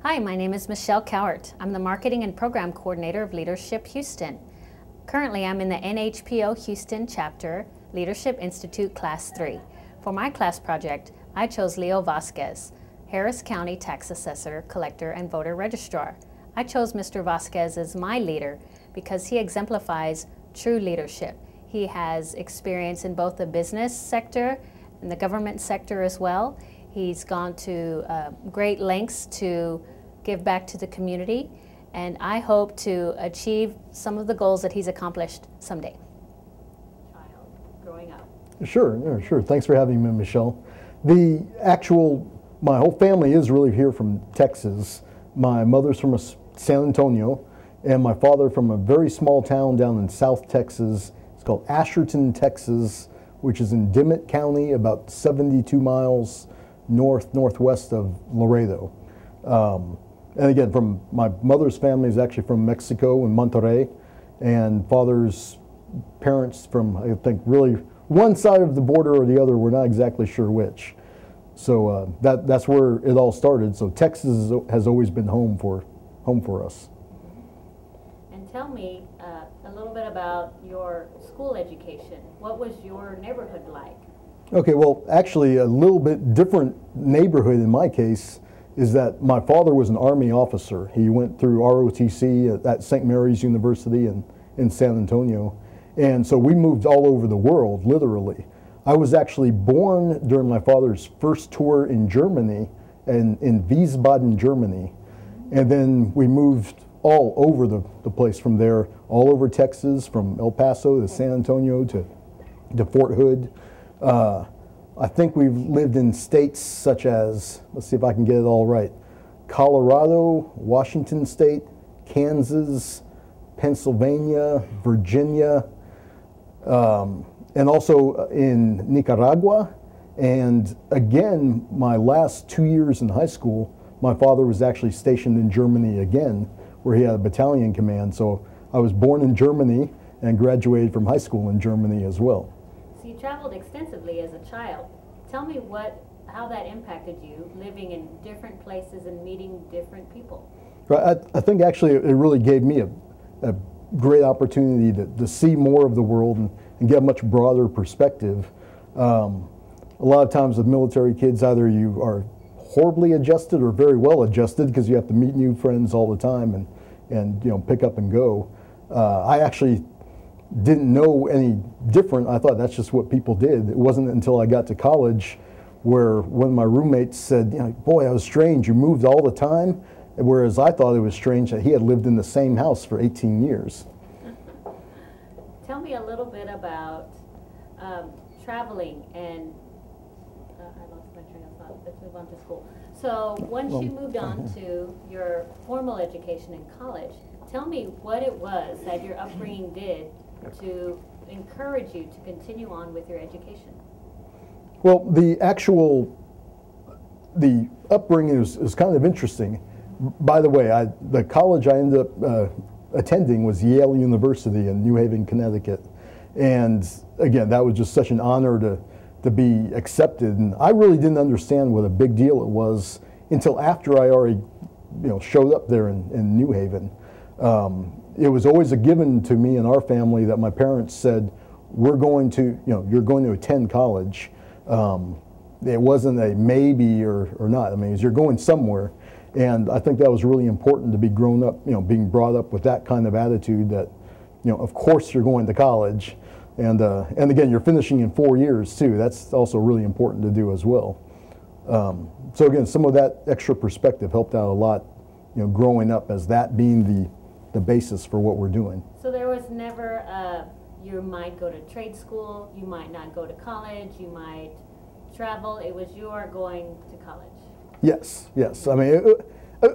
Hi, my name is Michelle Cowart. I'm the Marketing and Program Coordinator of Leadership Houston. Currently, I'm in the NHPO Houston Chapter Leadership Institute Class 3. For my class project, I chose Leo Vasquez, Harris County Tax Assessor, Collector, and Voter Registrar. I chose Mr. Vasquez as my leader because he exemplifies true leadership. He has experience in both the business sector and the government sector as well. He's gone to great lengths to give back to the community, and I hope to achieve some of the goals that he's accomplished someday. Child growing up. Sure. Thanks for having me, Michelle. My whole family is really here from Texas. My mother's from San Antonio, and my father from a very small town down in South Texas. It's called Asherton, Texas, which is in Dimmitt County, about 72 miles northwest of Laredo. And again, from my mother's family is actually from Mexico and Monterrey, and father's parents from, I think, really one side of the border or the other. We're not exactly sure which. So that's where it all started. So Texas has always been home for us. And tell me a little bit about your school education. What was your neighborhood like? Okay, well, actually, a little bit different neighborhood in my case is that my father was an Army officer. He went through ROTC at St. Mary's University in San Antonio. And so we moved all over the world, literally. I was actually born during my father's first tour in Germany, in Wiesbaden, Germany. And then we moved all over the place from there, all over Texas, from El Paso to San Antonio to Fort Hood. I think we've lived in states such as, let's see if I can get it all right, Colorado, Washington State, Kansas, Pennsylvania, Virginia, and also in Nicaragua. And again, my last 2 years in high school, my father was actually stationed in Germany again, where he had a battalion command. So I was born in Germany and graduated from high school in Germany as well. So you traveled extensively as a child. Tell me how that impacted you, living in different places and meeting different people. Right, I think actually it really gave me a great opportunity to see more of the world and get a much broader perspective. A lot of times with military kids, either you are horribly adjusted or very well adjusted because you have to meet new friends all the time and pick up and go. I actually didn't know any different. I thought that's just what people did. It wasn't until I got to college where one of my roommates said, boy, that was strange. You moved all the time. Whereas I thought it was strange that he had lived in the same house for 18 years. Tell me a little bit about traveling and, I lost my train of thought. Let's move on to school. So once you moved on to your formal education in college, tell me what it was that your upbringing did to encourage you to continue on with your education. Well, the upbringing is kind of interesting. By the way, the college I ended up attending was Yale University in New Haven, Connecticut. And again, that was just such an honor to be accepted. And I really didn't understand what a big deal it was until after I already showed up there in New Haven. It was always a given to me and our family that my parents said, you're going to attend college. It wasn't a maybe or not. I mean, you're going somewhere. And I think that was really important to be grown up, being brought up with that kind of attitude that, of course you're going to college. And again, you're finishing in 4 years too. That's also really important to do as well. So again, some of that extra perspective helped out a lot, growing up as that being the basis for what we're doing. So there was never you might go to trade school, you might not go to college, you might travel. It was you are going to college. Yes. I mean,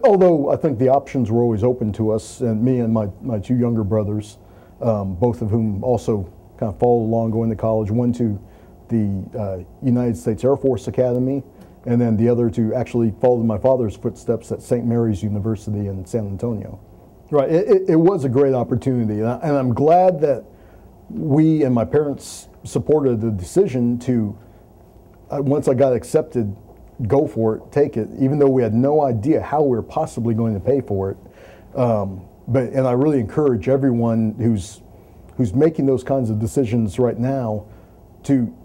although I think the options were always open to us, and me and my two younger brothers, both of whom also kind of followed along going to college, one to the United States Air Force Academy, and then the other to actually follow in my father's footsteps at St. Mary's University in San Antonio. Right, it was a great opportunity, and I'm glad that we and my parents supported the decision to, once I got accepted, go for it, take it, even though we had no idea how we were possibly going to pay for it. And I really encourage everyone who's making those kinds of decisions right now to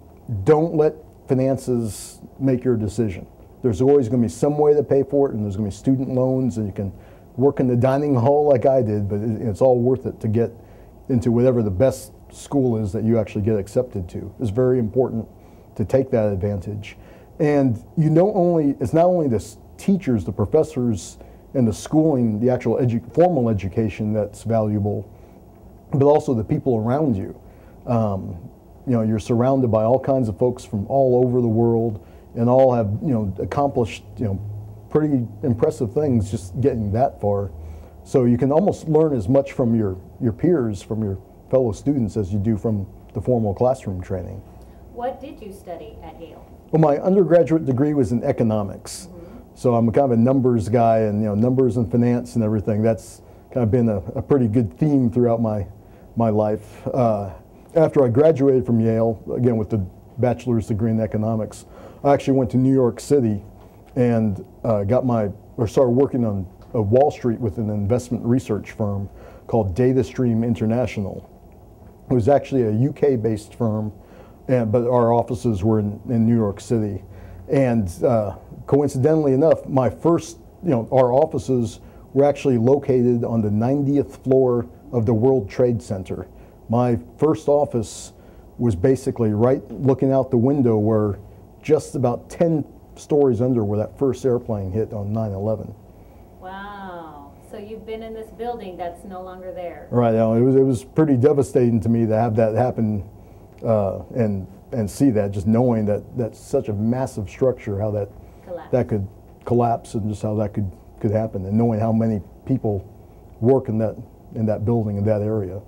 don't let finances make your decision. There's always going to be some way to pay for it, and there's going to be student loans, and you can work in the dining hall like I did, but it's all worth it to get into whatever the best school is that you actually get accepted to. It's very important to take that advantage. And it's not only the teachers, the professors, and the schooling, the actual formal education that's valuable, but also the people around you. You're surrounded by all kinds of folks from all over the world, and all have accomplished pretty impressive things just getting that far. So you can almost learn as much from your peers, from your fellow students, as you do from the formal classroom training. What did you study at Yale? Well, my undergraduate degree was in economics. So I'm kind of a numbers guy, and numbers and finance and everything. That's kind of been a pretty good theme throughout my life. After I graduated from Yale, again with the bachelor's degree in economics, I actually went to New York City and started working on Wall Street with an investment research firm called DataStream International. It was actually a UK-based firm, but our offices were in New York City. And coincidentally enough, our offices were actually located on the 90th floor of the World Trade Center. My first office was basically right looking out the window where just about 10 stories under where that first airplane hit on 9/11. Wow. So you've been in this building that's no longer there. Right. It was pretty devastating to me to have that happen and see that, just knowing that that's such a massive structure, how that could collapse, and just how that could happen, and knowing how many people work in that building, in that area.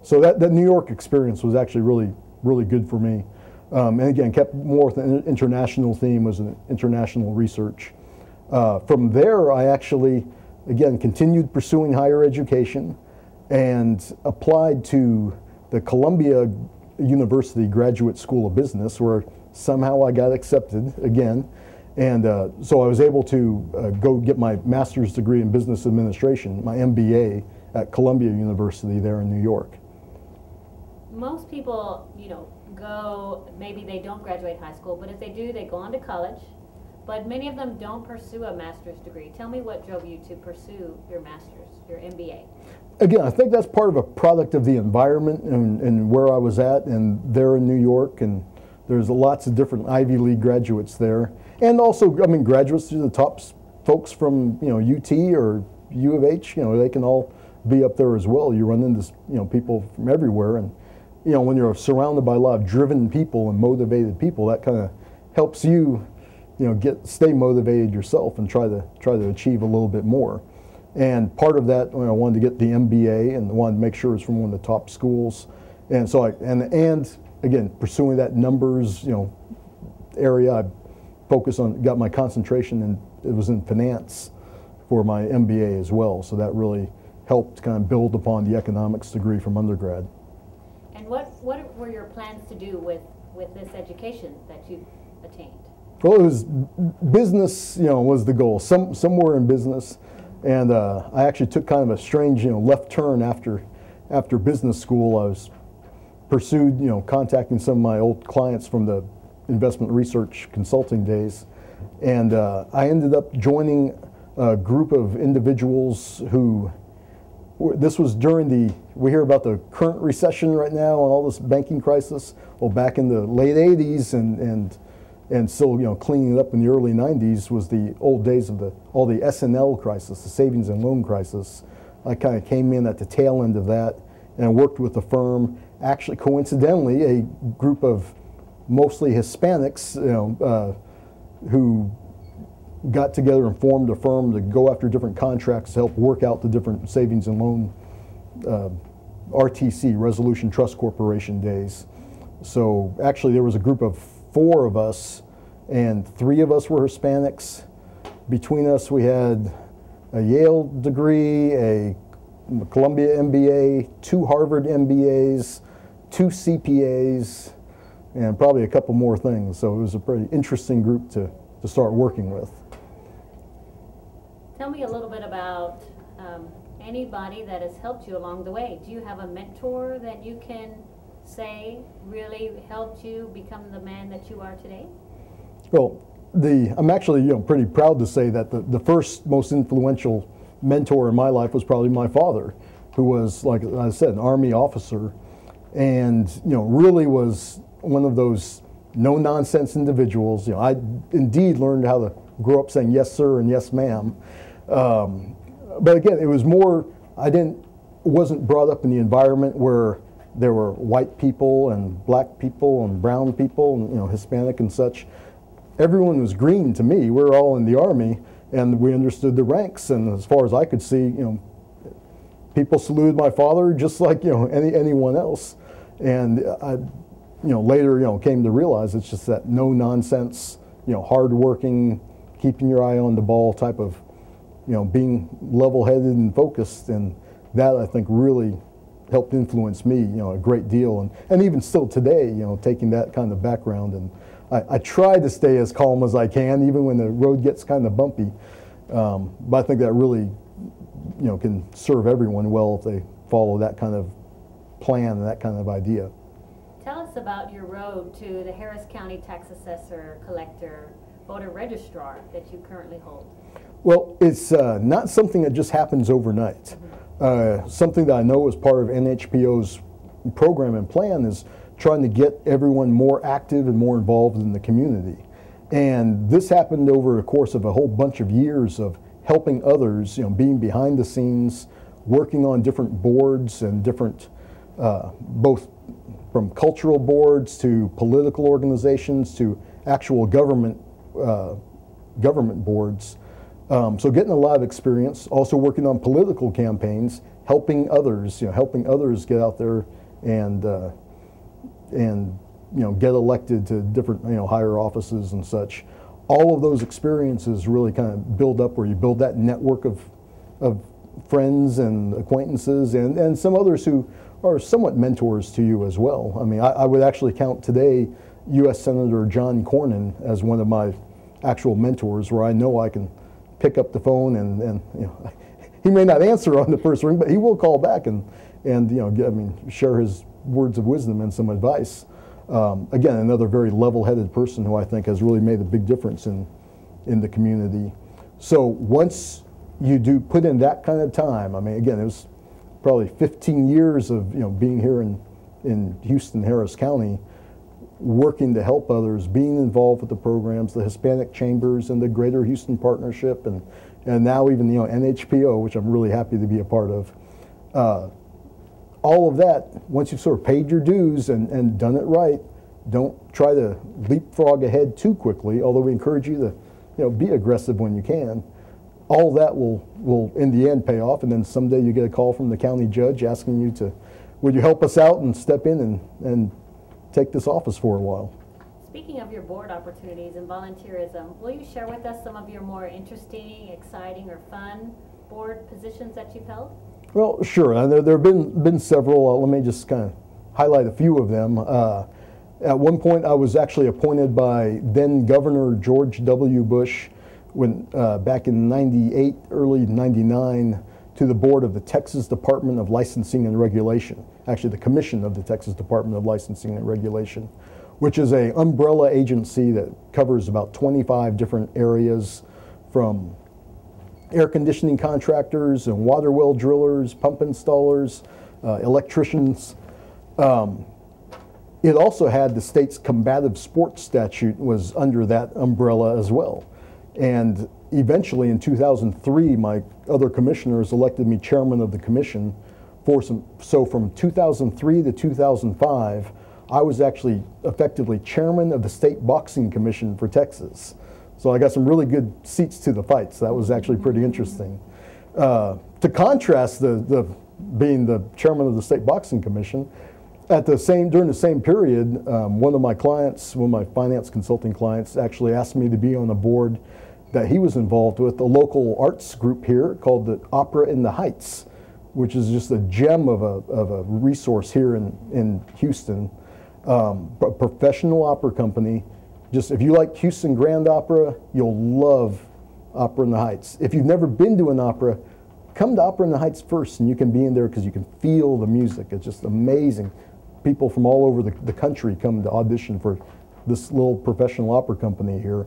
So that New York experience was actually really, really good for me. And again, kept more with an international theme, was an international research. From there, I actually, again, continued pursuing higher education and applied to the Columbia University Graduate School of Business, where somehow I got accepted again. And so I was able to go get my master's degree in business administration, my MBA, at Columbia University there in New York. Most people, maybe they don't graduate high school, but if they do, they go on to college. But many of them don't pursue a master's degree. Tell me what drove you to pursue your master's, your MBA. Again, I think that's part of a product of the environment and where I was at, and there in New York, and there's lots of different Ivy League graduates there. And also, graduates to the top folks from, UT or U of H, they can all be up there as well. You run into, people from everywhere, and, when you're surrounded by a lot of driven people and motivated people, that kind of helps you, stay motivated yourself and try to achieve a little bit more. And part of that, I wanted to get the MBA and wanted to make sure it's from one of the top schools. And so and again, pursuing that numbers, area, I got my concentration, and it was in finance for my MBA as well. So that really helped kind of build upon the economics degree from undergrad. And what were your plans to do with this education that you attained? Well, it was business, was the goal, somewhere in business. And I actually took kind of a strange, left turn after business school. I was pursued, contacting some of my old clients from the investment research consulting days. And I ended up joining a group of individuals who, this was during we hear about the current recession right now and all this banking crisis. Well, back in the late 80s and still, cleaning it up in the early 90s was the old days of all the S&L crisis, the savings and loan crisis. I kind of came in at the tail end of that and worked with a firm, actually coincidentally, a group of mostly Hispanics, who got together and formed a firm to go after different contracts to help work out the different savings and loan RTC, Resolution Trust Corporation days. So actually there was a group of 4 of us, and 3 of us were Hispanics. Between us, we had a Yale degree, a Columbia MBA, 2 Harvard MBAs, 2 CPAs, and probably a couple more things. So it was a pretty interesting group to to start working with. Tell me a little bit about anybody that has helped you along the way. Do you have a mentor that you can say really helped you become the man that you are today? Well, I'm actually pretty proud to say that the first most influential mentor in my life was probably my father, who was, like I said, an Army officer, and really was one of those no-nonsense individuals. I indeed learned how to grow up saying yes sir and yes ma'am. But again, it was more, wasn't brought up in the environment where there were white people and black people and brown people and Hispanic and such. Everyone was green to me. We were all in the Army, and we understood the ranks. And as far as I could see, people saluted my father just like anyone else. And I, later came to realize it's just that no nonsense, hard-working, keeping your eye on the ball type of, being level-headed and focused, and that I think really helped influence me, a great deal, and even still today, taking that kind of background, and I try to stay as calm as I can, even when the road gets kind of bumpy. But I think that really, can serve everyone well if they follow that kind of plan and that kind of idea. Tell us about your road to the Harris County Tax Assessor, Collector, Voter Registrar that you currently hold. Well, it's not something that just happens overnight. Something that I know is part of NHPO's program and plan is trying to get everyone more active and more involved in the community. And this happened over the course of a whole bunch of years of helping others, being behind the scenes, working on different boards and different, both from cultural boards to political organizations to actual government boards. So getting a lot of experience, also working on political campaigns, helping others, get out there and get elected to different, higher offices and such. All of those experiences really kind of build up, where you build that network of friends and acquaintances and some others who are somewhat mentors to you as well. I mean, I would actually count today U.S. Senator John Cornyn as one of my actual mentors, where I know I can pick up the phone and he may not answer on the first ring, but he will call back and share his words of wisdom and some advice. Again, another very level-headed person who I think has really made a big difference in the community. So once you do put in that kind of time, I mean, again, it was probably 15 years of being here in Houston, Harris County, working to help others, being involved with the programs, the Hispanic Chambers and the Greater Houston Partnership, and now even NHPO, which I'm really happy to be a part of. All of that, once you've sort of paid your dues and done it right, don't try to leapfrog ahead too quickly, although we encourage you to be aggressive when you can. All that will in the end pay off, and then someday you get a call from the county judge asking you to, would you help us out and step in and take this office for a while. Speaking of your board opportunities and volunteerism, will you share with us some of your more interesting, exciting, or fun board positions that you've held? Well, sure. There have been several. Let me just kind of highlight a few of them. At one point, I was actually appointed by then Governor George W. Bush when back in '98, early '99, to the board of the Texas Department of Licensing and Regulation, actually the Commission of the Texas Department of Licensing and Regulation, which is an umbrella agency that covers about 25 different areas, from air conditioning contractors and water well drillers, pump installers, electricians. It also had the state's combative sports statute was under that umbrella as well. And eventually in 2003, my other commissioners elected me chairman of the commission so from 2003 to 2005, I was actually effectively chairman of the State Boxing Commission for Texas. So I got some really good seats to the fights. That was actually pretty interesting. To contrast being the chairman of the State Boxing Commission, during the same period, one of my clients, one of my finance consulting clients, actually asked me to be on a board that he was involved with, a local arts group here called the Opera in the Heights, which is just a gem of a resource here in Houston. A professional opera company, just if you like Houston Grand Opera, you'll love Opera in the Heights. If you've never been to an opera, come to Opera in the Heights first, and you can be in there because you can feel the music. It's just amazing. People from all over the country come to audition for this little professional opera company here.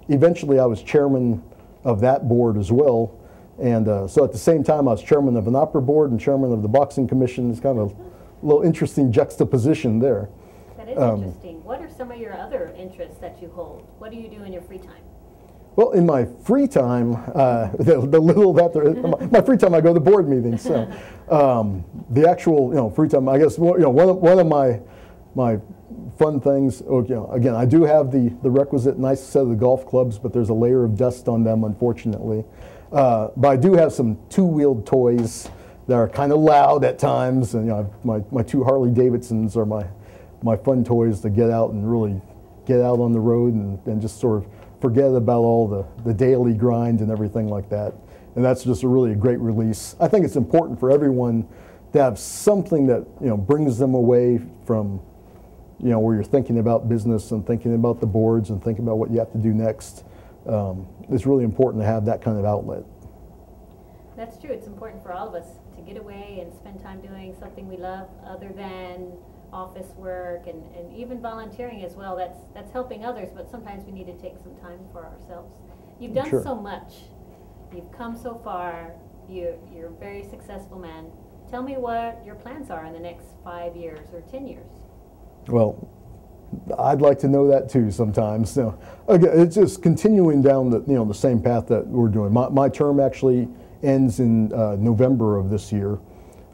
Eventually, I was chairman of that board as well. And so at the same time, I was chairman of an opera board and chairman of the boxing commission. It's kind of a little interesting juxtaposition there. That is interesting. What are some of your other interests that you hold? What do you do in your free time? Well, in my free time, the little that there, my free time, I go to board meetings. So the actual, free time, I guess, one of my fun things. Again, I do have the requisite nice set of the golf clubs, but there's a layer of dust on them, unfortunately. But I do have some two-wheeled toys that are kind of loud at times, and my two Harley Davidsons are my fun toys to get out and really get out on the road and just sort of forget about all the daily grind and everything like that. And that's just a great release. I think it's important for everyone to have something that brings them away from where you're thinking about business and thinking about the boards and thinking about what you have to do next. It's really important to have that kind of outlet. That's true. It's important for all of us to get away and spend time doing something we love other than office work and even volunteering as well. That's helping others, but sometimes we need to take some time for ourselves. You've done Sure. so much. You've come so far. You're a very successful man. Tell me what your plans are in the next 5 years or 10 years. Well, I'd like to know that too sometimes. So, again, it's just continuing down the same path that we're doing. My term actually ends in November of this year.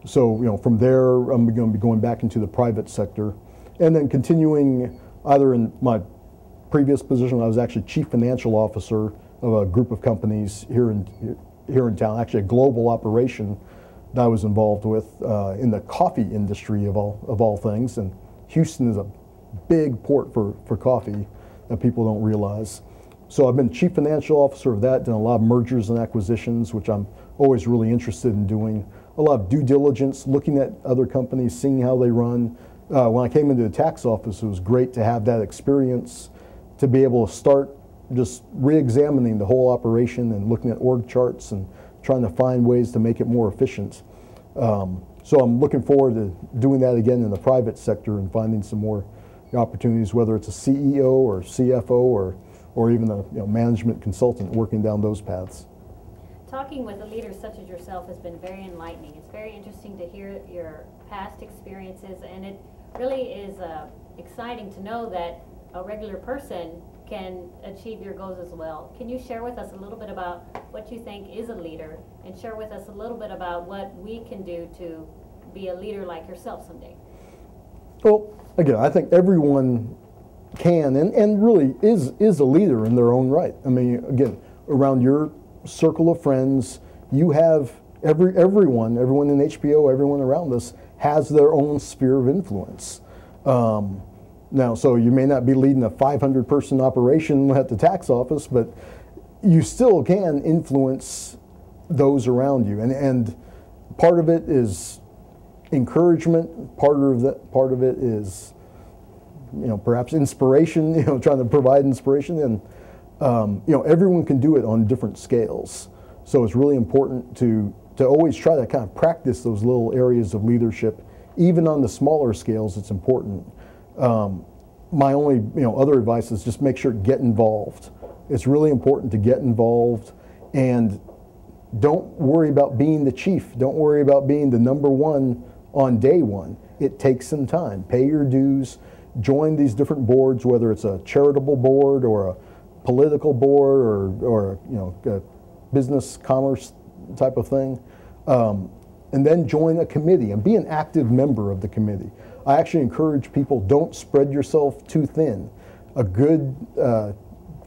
So from there I'm going to be going back into the private sector, and then continuing either in my previous position. I was actually chief financial officer of a group of companies here in town, actually a global operation that I was involved with in the coffee industry of all things. And Houston is a big port for coffee that people don't realize. So I've been chief financial officer of that, done a lot of mergers and acquisitions, which I'm always really interested in doing. A lot of due diligence, looking at other companies, seeing how they run. When I came into the tax office, it was great to have that experience, to be able to start just re-examining the whole operation and looking at org charts and trying to find ways to make it more efficient. So I'm looking forward to doing that again in the private sector and finding some more opportunities, whether it's a CEO or CFO or even a management consultant, working down those paths. Talking with a leader such as yourself has been very enlightening. It's very interesting to hear your past experiences, and it really is exciting to know that a regular person can achieve your goals as well. Can you share with us a little bit about what you think is a leader, and share with us a little bit about what we can do to be a leader like yourself someday? Well, again, I think everyone can and really is a leader in their own right. I mean, again, around your circle of friends, you have everyone in HPO, everyone around us has their own sphere of influence. Now, so you may not be leading a 500-person operation at the tax office, but you still can influence those around you. And part of it is encouragement. Part of it is, perhaps inspiration. Trying to provide inspiration. And everyone can do it on different scales. So it's really important to always try to kind of practice those little areas of leadership, even on the smaller scales. It's important. My only other advice is just make sure to get involved. It's really important to get involved, and don't worry about being the chief. Don't worry about being the number one on day one. It takes some time. Pay your dues. Join these different boards, whether it's a charitable board or a political board or a business commerce type of thing, and then join a committee and be an active member of the committee. I actually encourage people, don't spread yourself too thin. A good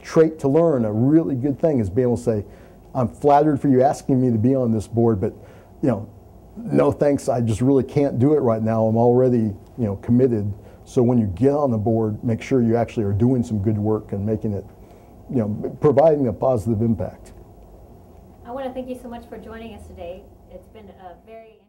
trait to learn, a really good thing, is being able to say, I'm flattered for you asking me to be on this board, but no thanks, I just really can't do it right now. I'm already committed. So when you get on the board, make sure you actually are doing some good work and making it, providing a positive impact. I want to thank you so much for joining us today. It's been a very